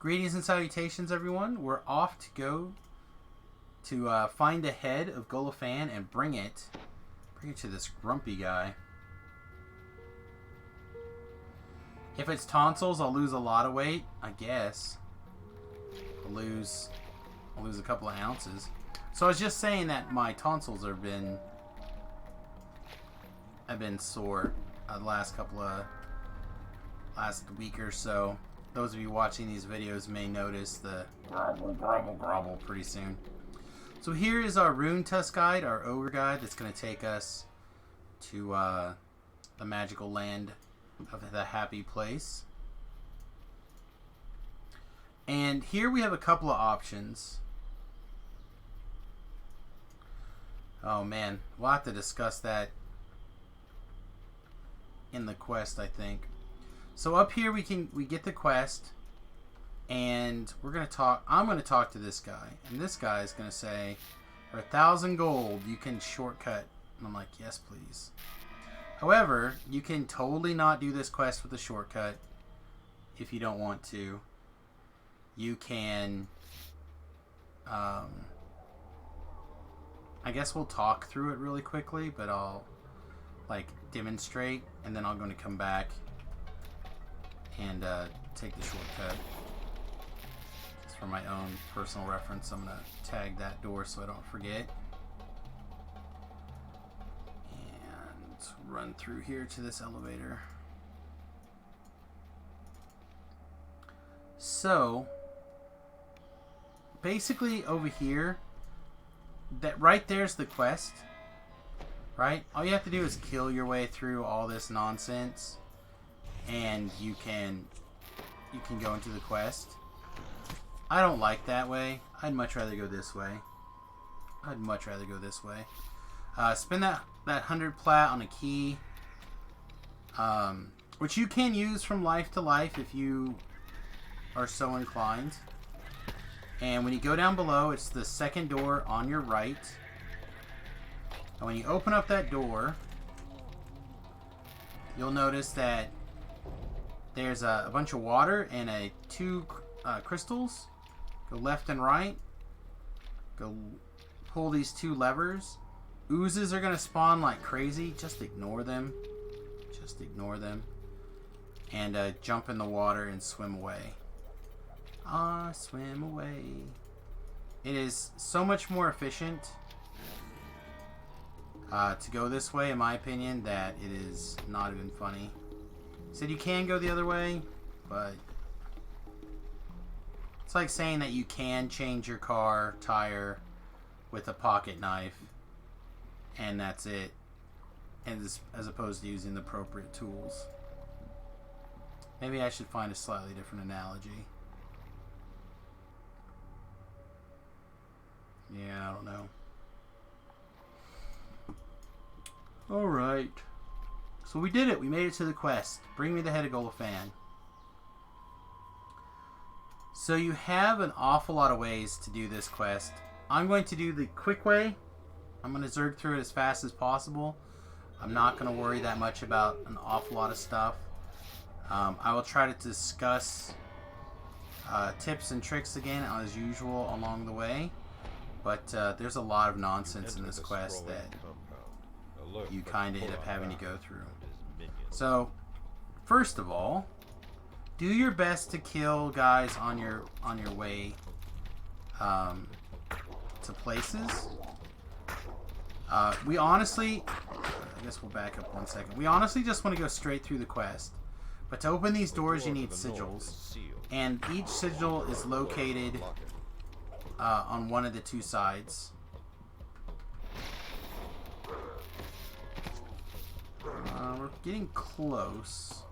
Greetings and salutations, everyone. We're off to go to find the head of Ghola-Fan and bring it to this grumpy guy. If it's tonsils, I'll lose a lot of weight, I guess. I'll lose a couple of ounces. So I was just saying that my tonsils have been sore the last week or so. Those of you watching these videos may notice the grobble, grobble, grobble pretty soon. So here is our Rune Tusk guide, our ogre guide that's going to take us to the magical land of the happy place. And here we have a couple of options. Oh man, we'll have to discuss that in the quest, I think. So up here we get the quest, and we're gonna talk. I'm gonna talk to this guy, and this guy is gonna say, "For 1,000 gold, you can shortcut." And I'm like, "Yes, please." However, you can totally not do this quest with a shortcut if you don't want to. You can. I guess we'll talk through it really quickly, but I'll like demonstrate, and then I'm going to come back and take the shortcut. Just for my own personal reference, I'm going to tag that door so I don't forget. And run through here to this elevator. So, basically over here, that right there's the quest. Right? All you have to do is kill your way through all this nonsense, and you can go into the quest. I don't like that way. I'd much rather go this way. Spend that 100 plat on a key, which you can use from life to life if you are so inclined. And when you go down below, it's the second door on your right. And when you open up that door, you'll notice that there's a bunch of water and two crystals. Go left and right. Go pull these two levers. Oozes are going to spawn like crazy. Just ignore them. And jump in the water and swim away. Swim away. It is so much more efficient to go this way, in my opinion, that it is not even funny. Said you can go the other way, but it's like saying that you can change your car tire with a pocket knife, and that's it, and as opposed to using the appropriate tools. Maybe I should find a slightly different analogy. Yeah, I don't know. Alright. So we did it. We made it to the quest. Bring me the head of Ghola-Fan. So you have an awful lot of ways to do this quest. I'm going to do the quick way. I'm going to zerg through it as fast as possible. I'm not going to worry that much about an awful lot of stuff. I will try to discuss tips and tricks again as usual along the way. But there's a lot of nonsense in this quest that you kind of end up having to go through. So, first of all, do your best to kill guys on your way to places. We honestly, I guess we'll back up 1 second. We honestly just want to go straight through the quest. But to open these doors, you need sigils, and each sigil is located on one of the two sides. We're getting close.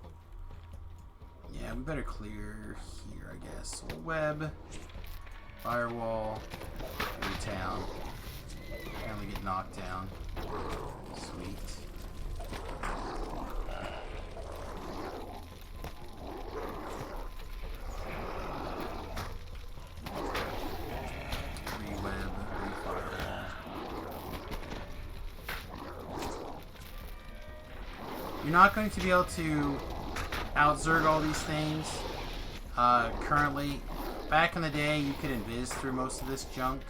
Yeah, we better clear here, I guess. So web, firewall, every town. And we get knocked down. Sweet. You're not going to be able to out-zerg all these things currently back in the day, you could invis through most of this junk.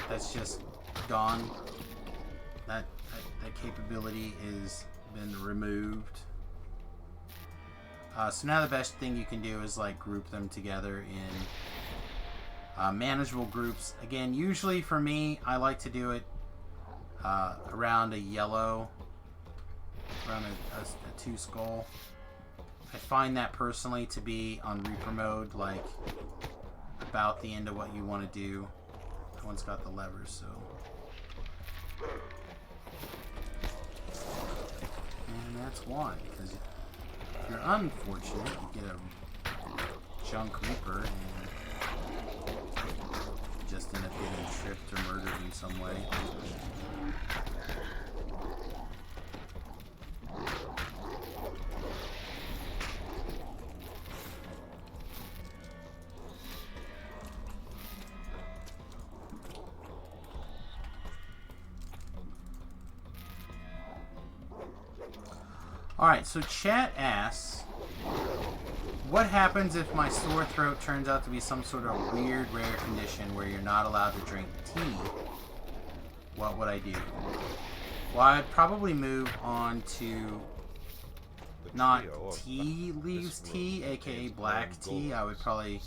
That's just gone. That capability is been removed. So now the best thing you can do is like group them together in manageable groups. Again, usually for me, I like to do it around a yellow, around a 2 skull. I find that personally to be on Reaper mode, like about the end of what you want to do. That one's got the levers, so. And that's why, because if you're unfortunate, you get a junk Reaper and you just end up getting tripped or murdered in some way. Alright, so chat asks, what happens if my sore throat turns out to be some sort of weird, rare condition where you're not allowed to drink tea? What would I do? Well, I'd probably move on to not tea leaves tea, aka black tea. I would probably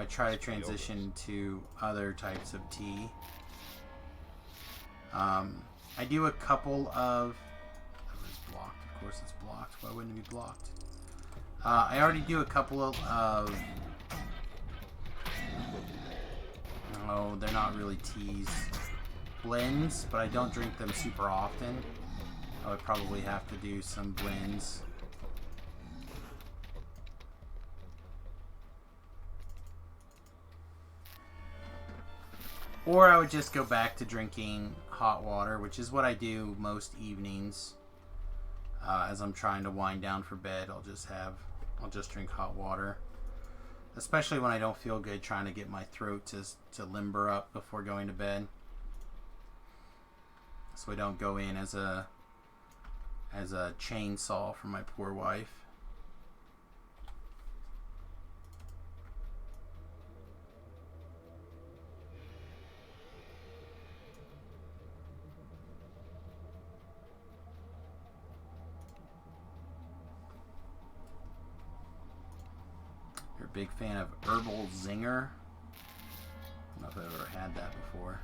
try to transition to other types of tea. I do a couple of... Of course it's blocked. Why wouldn't it be blocked? I already do a couple of... oh, they're not really teas. Blends, but I don't drink them super often. I would probably have to do some blends. Or I would just go back to drinking hot water, which is what I do most evenings. As I'm trying to wind down for bed, I'll just drink hot water. Especially when I don't feel good, trying to get my throat to limber up before going to bed. So I don't go in as a chainsaw for my poor wife. You're a big fan of Herbal Zinger? I don't know if I've ever had that before.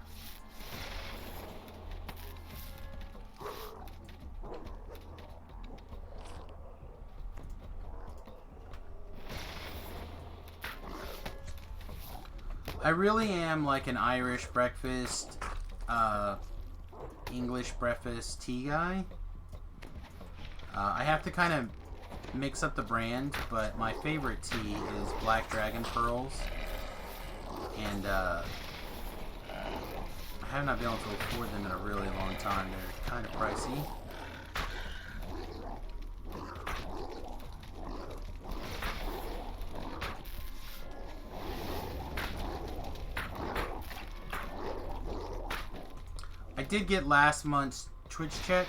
I really am like an Irish breakfast, English breakfast tea guy. I have to kind of mix up the brand, but my favorite tea is Black Dragon Pearls. And I have not been able to afford them in a really long time. They're kind of pricey. I did get last month's Twitch check,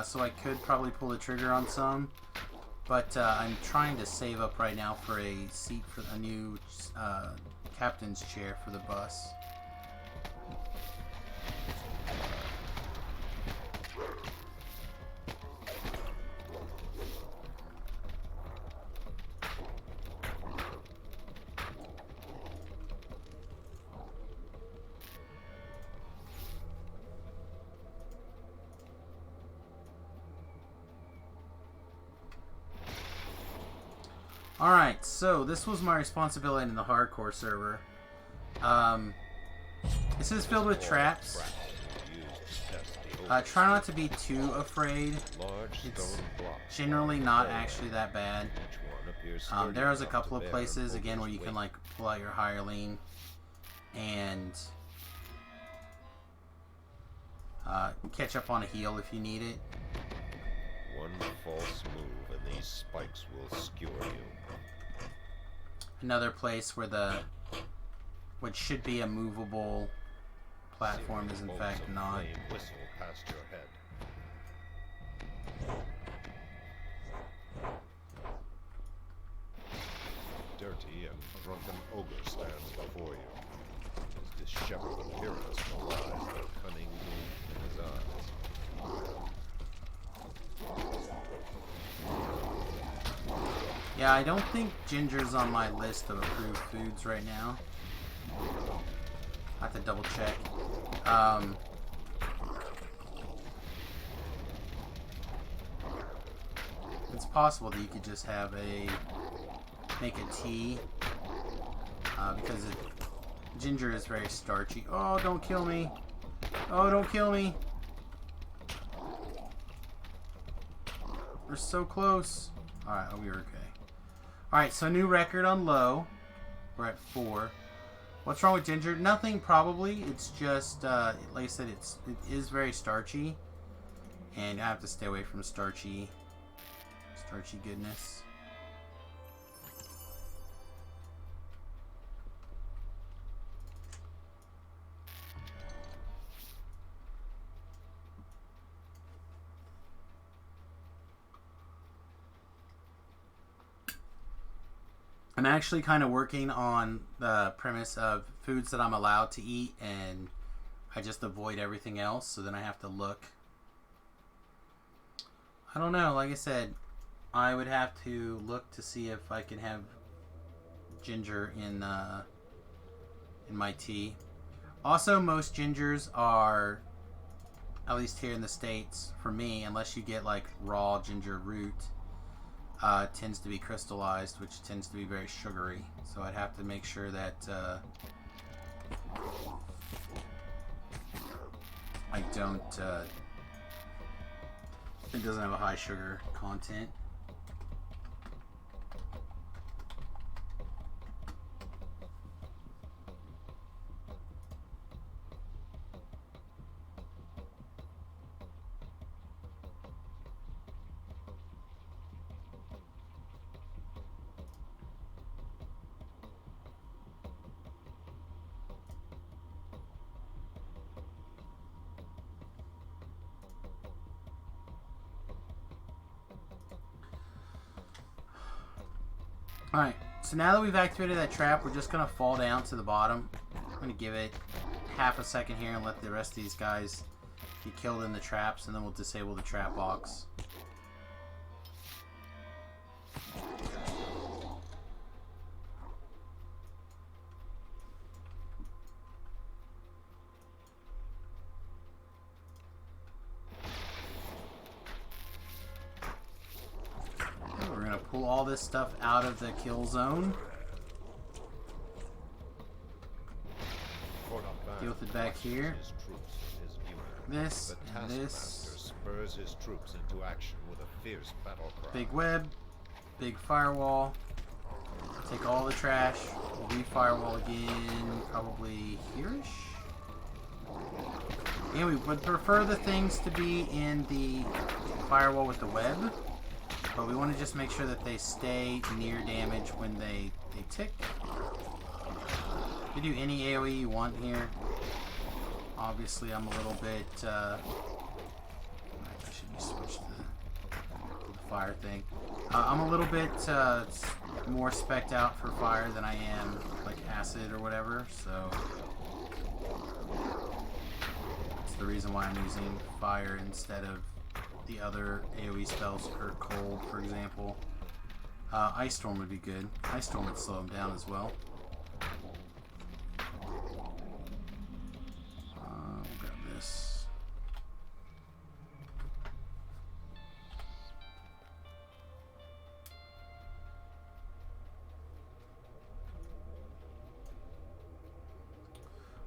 so I could probably pull the trigger on some, but I'm trying to save up right now for a seat for a new captain's chair for the bus. Alright, so this was my responsibility in the hardcore server. This is filled with traps. Try not to be too afraid. It's generally not actually that bad. There is a couple of places, again, where you can like pull out your hireling and catch up on a heal if you need it. One false move and these spikes will skewer you. Another place where what should be a movable platform is in fact not. Whistle past your head. Dirty and and drunken ogre stands before you. His disheveled appearance belies the cunning gleam in his eyes. Yeah, I don't think ginger's on my list of approved foods right now. I have to double check. It's possible that you could just have make a tea, because ginger is very starchy. Oh, don't kill me! Oh, don't kill me! We're so close. Alright, we were okay. Alright, so new record on low. We're at 4. What's wrong with ginger? Nothing, probably. It's just, like I said, it is very starchy. And I have to stay away from starchy goodness. I'm actually kind of working on the premise of foods that I'm allowed to eat, and I just avoid everything else, so then I have to look. I don't know, like I said, I would have to look to see if I can have ginger in my tea. Also, most gingers are, at least here in the States, for me, unless you get like raw ginger root, tends to be crystallized, which tends to be very sugary. So I'd have to make sure that I don't, it doesn't have a high sugar content. Alright, so now that we've activated that trap, we're just going to fall down to the bottom. I'm going to give it half a second here and let the rest of these guys get killed in the traps, and then we'll disable the trap box. Pull all this stuff out of the kill zone. Deal with it back here. This and this. Spurs his troops into action with a fierce battle cry. Big web, big firewall. Take all the trash. We'll re-firewall again, probably here-ish. Yeah, we would prefer the things to be in the firewall with the web. But we want to just make sure that they stay near damage when they tick. You can do any AoE you want here. Obviously, I'm a little bit... I should switch to the fire thing. I'm a little bit more spec'd out for fire than I am like acid or whatever, so... That's the reason why I'm using fire instead of the other AoE spells, or cold, for example. Ice Storm would be good. Ice Storm would slow him down as well. We'll grab this.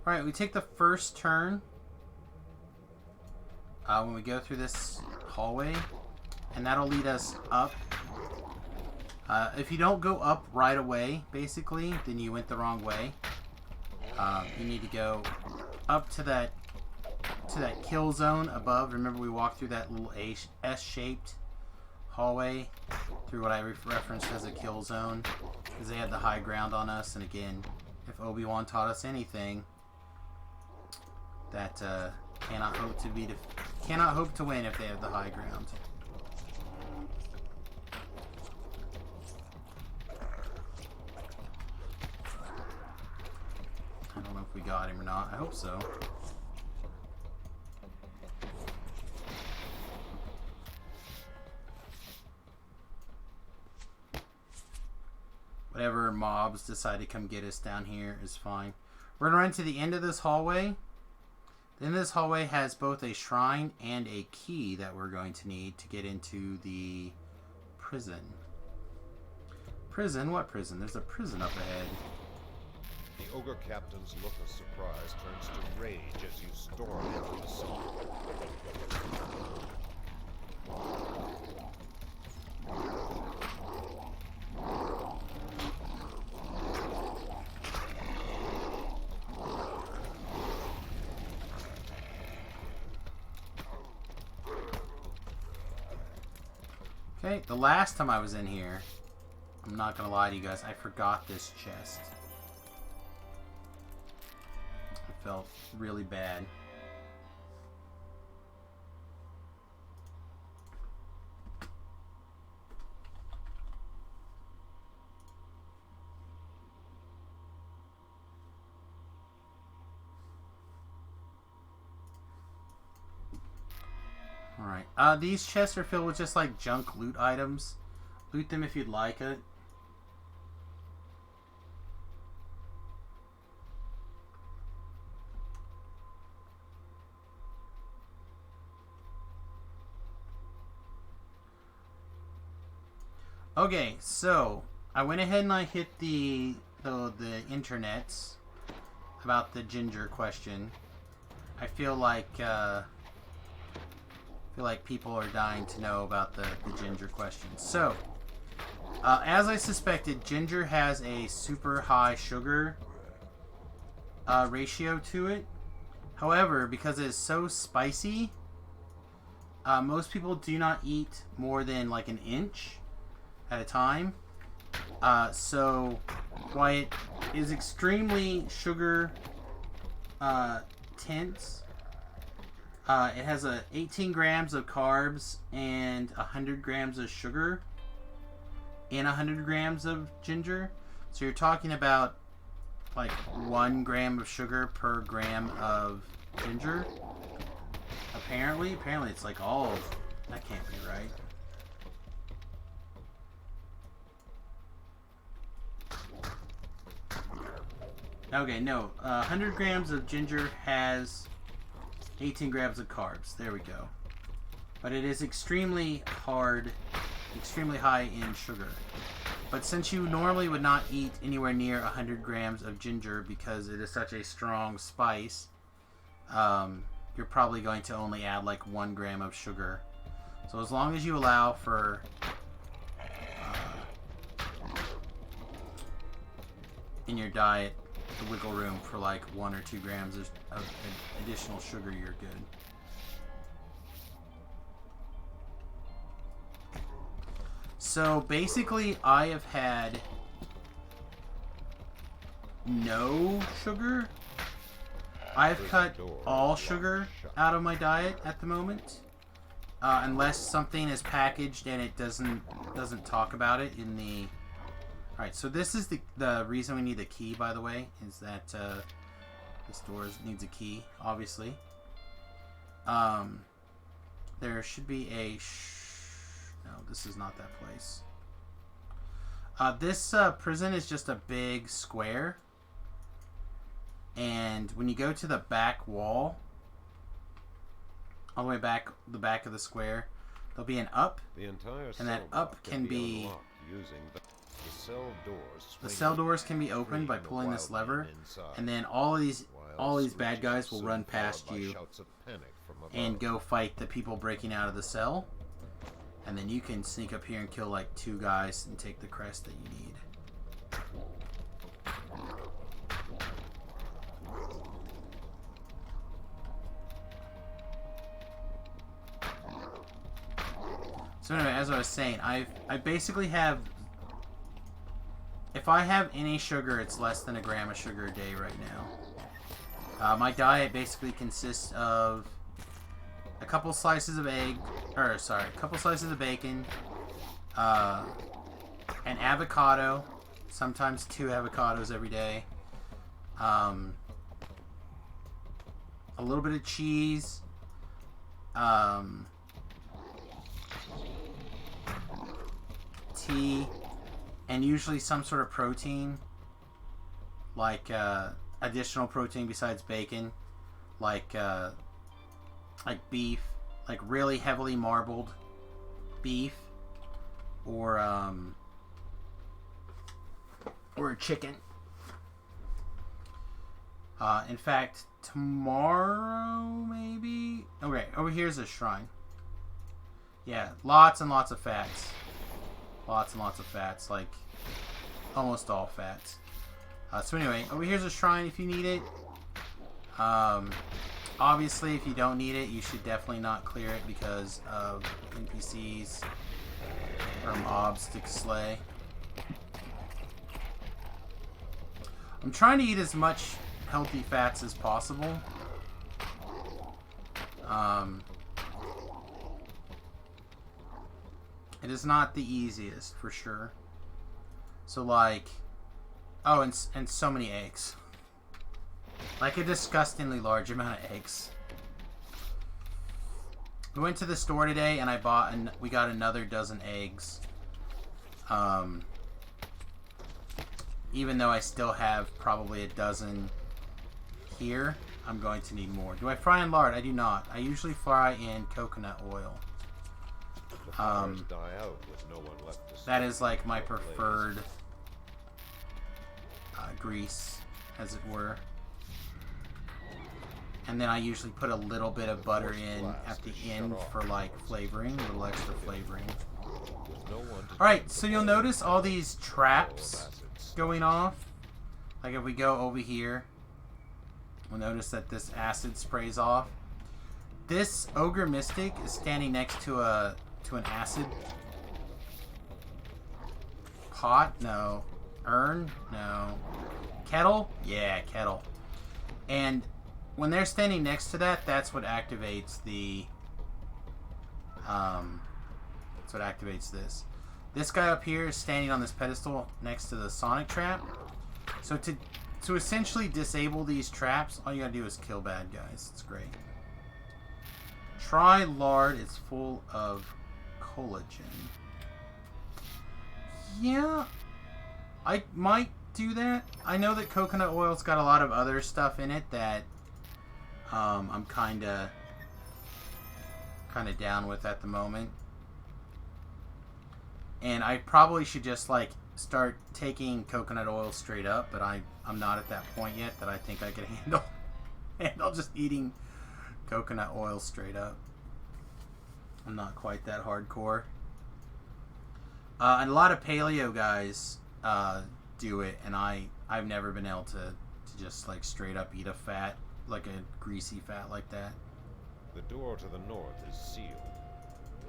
Alright, we take the first turn when we go through this hallway, and that'll lead us up. If you don't go up right away, basically, then you went the wrong way. You need to go up to that kill zone above. Remember, we walked through that little S-shaped hallway through what I referenced as a kill zone, because they had the high ground on us. And again, if Obi-Wan taught us anything, that cannot hope to win if they have the high ground. I don't know if we got him or not. I hope so. Whatever mobs decide to come get us down here is fine. We're going to run to the end of this hallway. The end of this hallway has both a shrine and a key that we're going to need to get into the prison. Prison? What prison? There's a prison up ahead. The ogre captain's look of surprise turns to rage as you storm into the cell. Okay, the last time I was in here, I'm not gonna lie to you guys, I forgot this chest. I felt really bad. Alright, these chests are filled with just like junk loot items. Loot them if you'd like it. Okay, so I went ahead and I hit the internets about the ginger question. I feel like people are dying to know about the ginger question. So, as I suspected, ginger has a super high sugar ratio to it. However, because it is so spicy, most people do not eat more than like an inch at a time. So, while it is extremely sugar tense, it has 18 grams of carbs and 100 grams of sugar in 100 grams of ginger. So you're talking about like 1 gram of sugar per gram of ginger. Apparently it's like all of... That can't be right. Okay, no. 100 grams of ginger has 18 grams of carbs. There we go. But it is extremely hard, extremely high in sugar. But since you normally would not eat anywhere near 100 grams of ginger because it is such a strong spice, you're probably going to only add like 1 gram of sugar. So as long as you allow for in your diet the wiggle room for like 1 or 2 grams of additional sugar, you're good. So basically I have had no sugar. I've cut all sugar out of my diet at the moment, unless something is packaged and it doesn't talk about it in the... Alright, so this is the reason we need the key, by the way, is that this door needs a key, obviously. There should be a... No, this is not that place. This prison is just a big square. And when you go to the back wall, all the way back, the back of the square, there'll be an up. And that up can be... The cell doors can be opened by pulling this lever, and then all these bad guys will run past you and go fight the people breaking out of the cell, and then you can sneak up here and kill like 2 guys and take the crest that you need. So anyway, as I was saying, I basically have... If I have any sugar, it's less than 1 gram of sugar a day right now. My diet basically consists of a couple slices of a couple slices of bacon, an avocado, sometimes 2 avocados every day, a little bit of cheese, tea, and usually some sort of protein, like additional protein besides bacon, like beef, like really heavily marbled beef, or chicken. In fact, tomorrow maybe. Okay, over here's a shrine. Yeah, lots and lots of fats. Lots and lots of fats, like almost all fats. So anyway, over here's a shrine if you need it. Obviously, if you don't need it, you should definitely not clear it because of NPCs or mobs to slay. I'm trying to eat as much healthy fats as possible. It is not the easiest, for sure. So, like... Oh, and so many eggs. Like a disgustingly large amount of eggs. We went to the store today and we got another dozen eggs. Even though I still have probably a dozen here, I'm going to need more. Do I fry in lard? I do not. I usually fry in coconut oil. That is like my preferred grease, as it were. And then I usually put a little bit of butter in at the end for like flavoring, a little extra flavoring. Alright, so you'll notice all these traps going off. Like if we go over here, we'll notice that this acid sprays off. This Ogre Mystic is standing next to an acid pot? No. Urn? No. Kettle? Yeah, kettle. And when they're standing next to that, that's what activates the... that's what activates this. This guy up here is standing on this pedestal next to the Sonic trap. So to essentially disable these traps, all you gotta do is kill bad guys. It's great. Try lard. It's full of collagen. Yeah, I might do that. I know that coconut oil's got a lot of other stuff in it that I'm kind of down with at the moment. And I probably should just like start taking coconut oil straight up, but I'm not at that point yet that I think I could handle just eating coconut oil straight up. I'm not quite that hardcore. And a lot of paleo guys do it, and I've never been able to just like straight up eat a fat, like a greasy fat like that. The door to the north is sealed.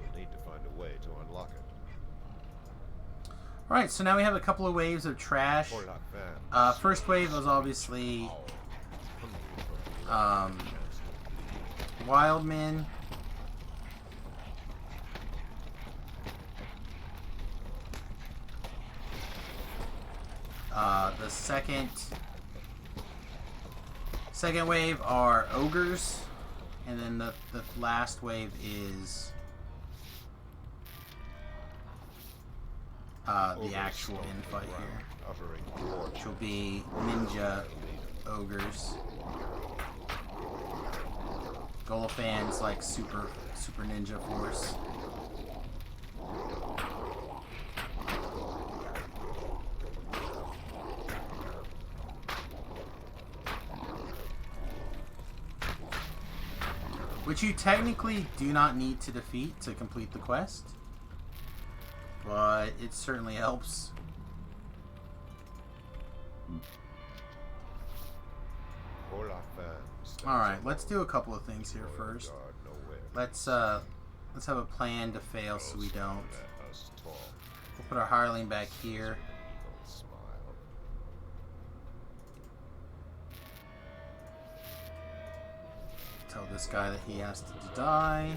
We'll need to find a way to unlock it. Alright, so now we have a couple of waves of trash. First wave was obviously Wildmen. The second wave are ogres, and then the last wave is the actual infight here, which will be ninja ogres. Ghola-Fan's like super ninja force. Which you technically do not need to defeat to complete the quest, but it certainly helps. Alright, let's do a couple of things here first. Let's have a plan to fail so we don't. We'll put our hireling back here. Tell this guy that he has to die.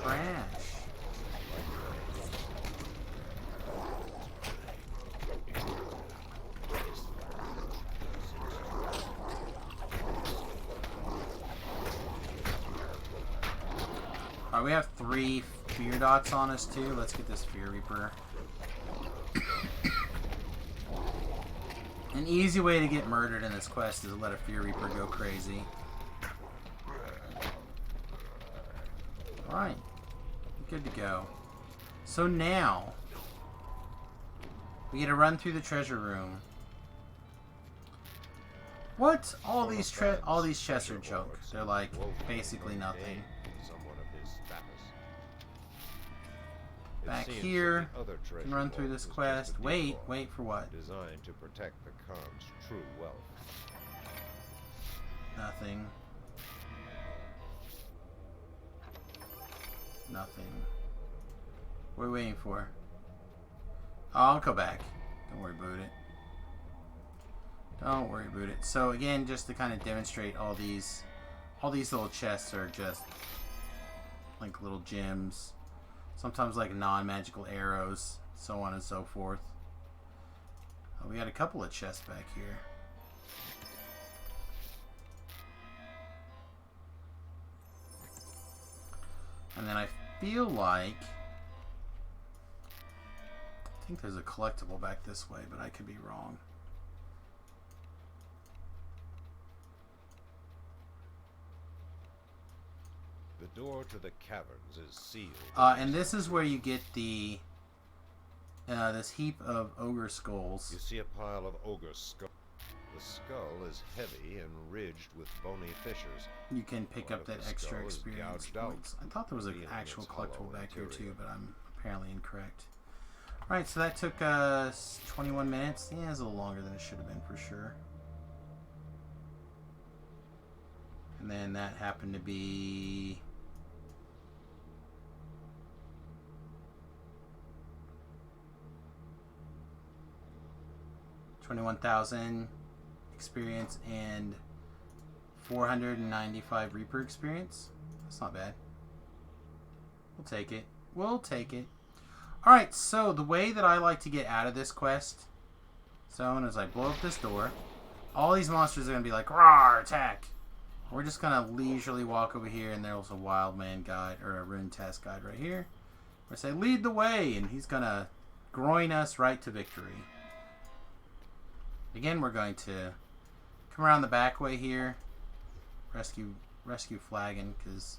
trash. Alright, we have 3 fear dots on us too. Let's get this Fear Reaper. An easy way to get murdered in this quest is to let a Fear Reaper go crazy. Alright. Good to go. So now, we get to run through the treasure room. What? All these chests are junk. They're like basically nothing. Back here, can run through this quest. Wait for what? Designed to protect the Khan's true wealth. Nothing. Nothing. What are we waiting for? Oh, I'll go back. Don't worry about it. Don't worry about it. So again, just to kind of demonstrate all these little chests are just like little gems. Sometimes like non-magical arrows, so on and so forth. Oh, we got a couple of chests back here. And then I feel like... I think there's a collectible back this way, but I could be wrong. The door to the caverns is sealed. And this is where you get the this heap of ogre skulls. You see a pile of ogre skulls. The skull is heavy and ridged with bony fissures. You can pick up that extra experience points. I thought there was an actual collectible back here too, but I'm apparently incorrect. Alright, so that took us 21 minutes. Yeah, it's a little longer than it should have been for sure. And then that happened to be... $21,000 experience and 495 Reaper experience. That's not bad. We'll take it. We'll take it. Alright, so the way that I like to get out of this quest, so as I blow up this door, all these monsters are going to be like, "Rawr, attack!" We're just going to leisurely walk over here, and there's a wild man guide, or a rune task guide right here. Where I say, "Lead the way," and he's going to groin us right to victory. Again, we're going to come around the back way here, rescue Flagon, because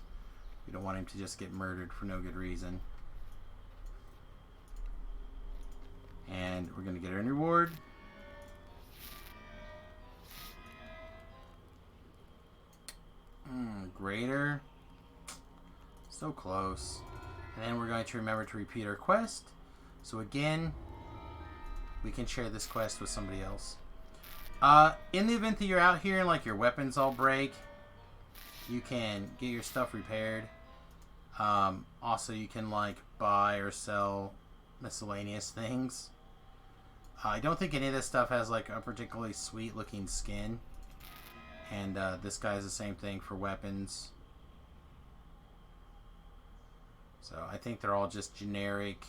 we don't want him to just get murdered for no good reason. And we're going to get our reward. Greater. So close. And then we're going to remember to repeat our quest. So again, we can share this quest with somebody else. In the event that you're out here and like your weapons all break, you can get your stuff repaired. Also, you can like buy or sell miscellaneous things. I don't think any of this stuff has like a particularly sweet looking skin. And this guy's the same thing for weapons. So I think they're all just generic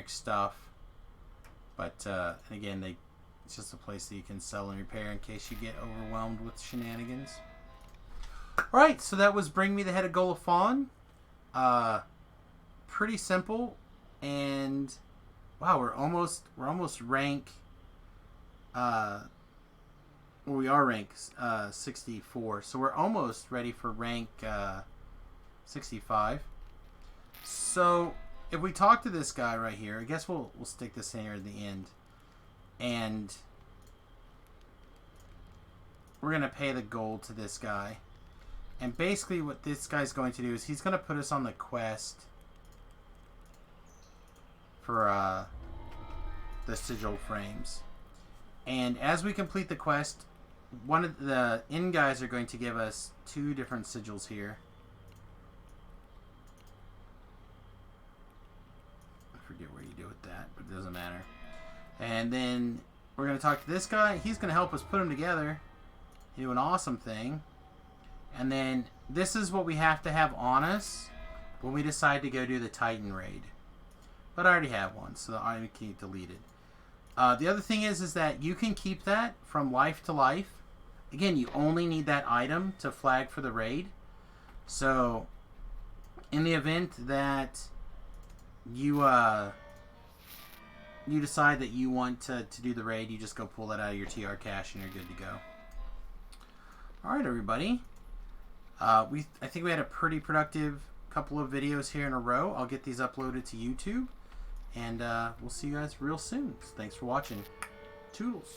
stuff. But again, it's just a place that you can sell and repair in case you get overwhelmed with shenanigans. Alright, so that was Bring Me the Head of Ghola-Fan. Pretty simple. And wow, we're almost rank we are rank 64, so we're almost ready for rank 65. So if we talk to this guy right here, I guess we'll stick this in here at the end, and we're gonna pay the gold to this guy. And basically what this guy's going to do is he's gonna put us on the quest for the sigil frames. And as we complete the quest, one of the inn guys are going to give us 2 different sigils here. I forget where you do with that, but it doesn't matter. And then we're going to talk to this guy. He's going to help us put them together. Do an awesome thing. And then this is what we have to have on us when we decide to go do the Titan raid. But I already have one, so I can't delete it. The other thing is that you can keep that from life to life. Again, you only need that item to flag for the raid. So, in the event that you you decide that you want to do the raid, you just go pull that out of your TR cache and you're good to go. Alright, everybody. I think we had a pretty productive couple of videos here in a row. I'll get these uploaded to YouTube. And we'll see you guys real soon. Thanks for watching. Toodles.